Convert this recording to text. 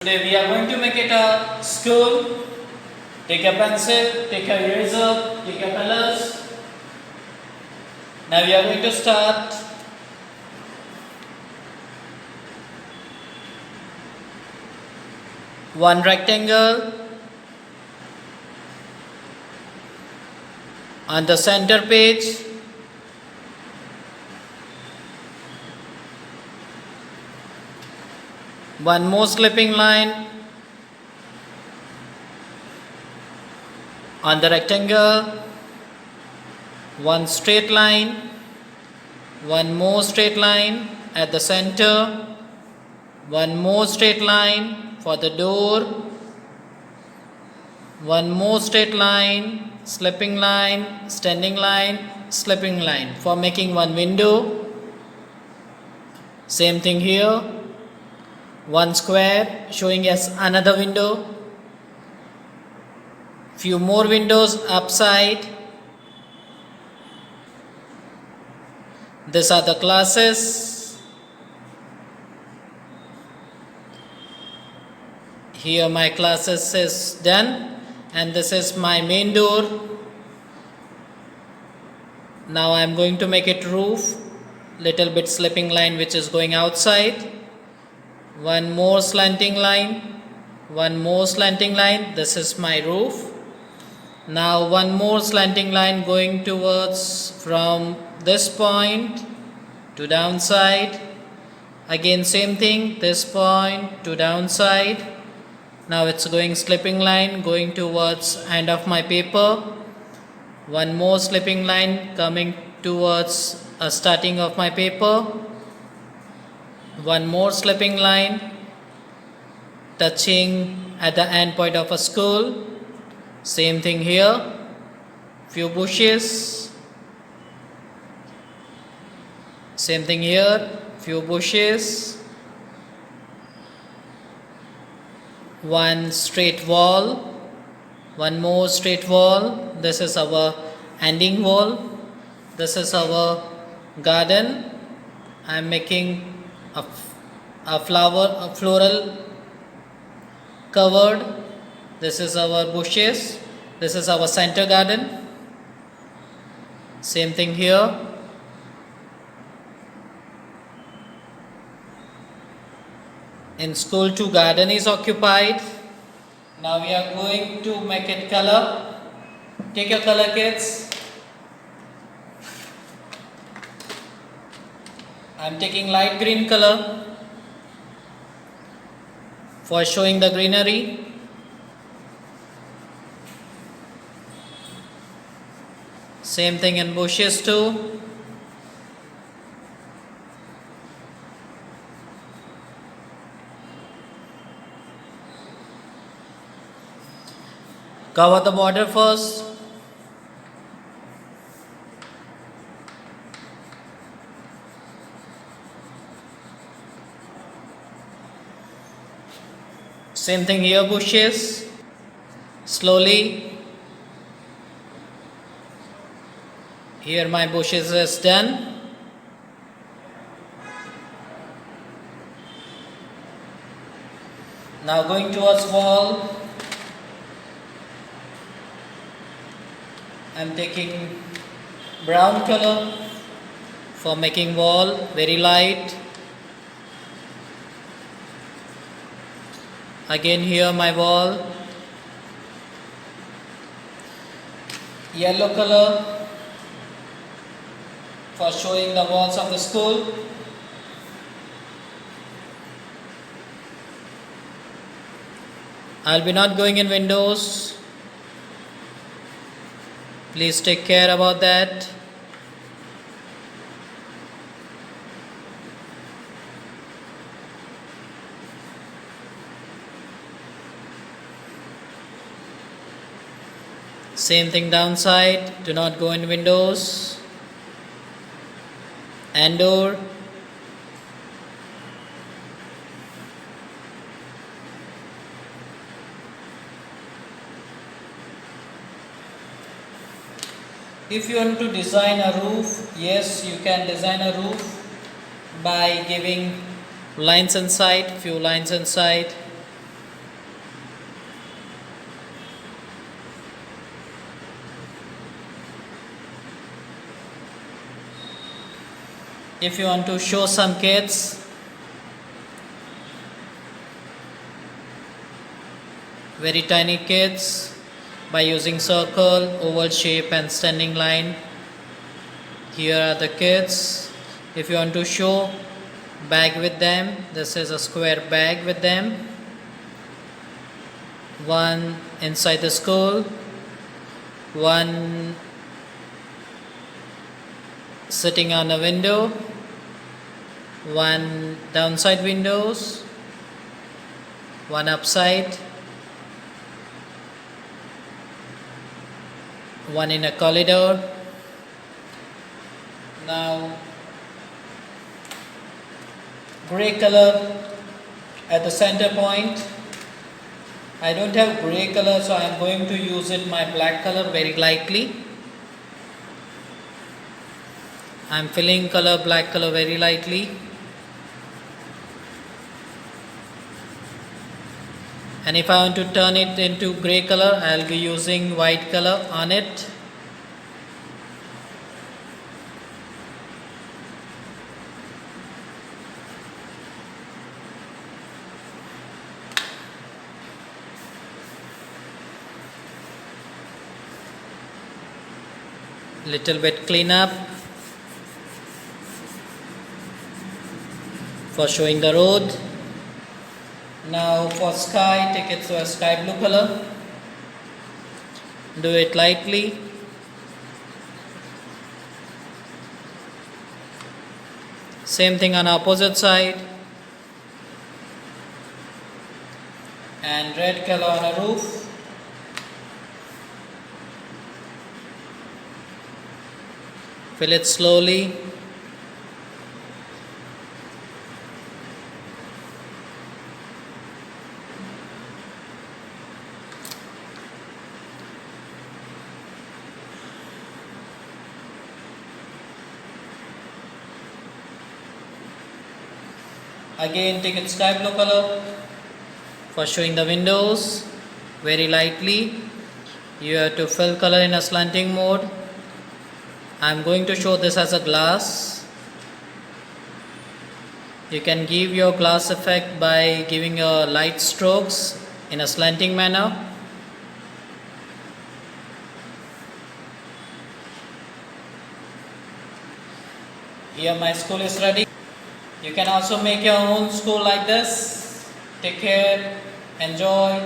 Today we are going to make it a school. Take a pencil, take a eraser, take a colors. Now we are going to start. One rectangle on the center page. One more slipping line on the rectangle, one straight line, one more straight line at the center, one more straight line for the door, one more straight line, slipping line, standing line, slipping line for making one window. Same thing here. One square showing as another window, few more windows upside. These are the classes. Here my classes is done and this is my main door. Now I am going to make it roof, little bit slipping line which is going outside. One more slanting line, one more slanting line, this is my roof. Now one more slanting line going towards from this point to downside. Again same thing, this point to downside. Now it's going slipping line going towards end of my paper. One more slipping line coming towards a starting of my paper. One more slipping line touching at the end point of a school. Same thing here. Few bushes. Same thing here. Few bushes. One straight wall. One more straight wall. This is our ending wall. This is our garden. I am making a floral covered. This is our bushes. This is our center garden. Same thing here. In school 2 garden is occupied. Now we are going to make it color. Take your color kits. I am taking light green color for showing the greenery. Same thing in bushes too. Cover the border first. Same thing here, bushes. Slowly. Here my bushes is done. Now going towards wall. I am taking brown color for making wall very light. Again here my wall. Yellow color for showing the walls of the school. I'll be not going in windows. Please take care about that. Same thing downside, do not go in windows and door. If you want to design a roof, yes, you can design a roof by giving lines inside, few lines inside. If you want to show some kids, very tiny kids, by using circle, oval shape and standing line. Here are the kids. If you want to show bag with them, this is a square bag with them. One inside the school, one sitting on a window, one downside windows, one upside, one in a corridor. Now gray color at the center point. I don't have gray color, so I am going to use it my black color very lightly. I am filling color black color very lightly. And if I want to turn it into gray color, I will be using white color on it. Little bit clean up for showing the road. Now for sky, take it to a sky blue color. Do it lightly. Same thing on opposite side. And red color on a roof. Fill it slowly. Again, take it sky blue color for showing the windows very lightly. You have to fill color in a slanting mode. I am going to show this as a glass. You can give your glass effect by giving a light strokes in a slanting manner. Here my school is ready. You can also make your own school like this. Take care, enjoy.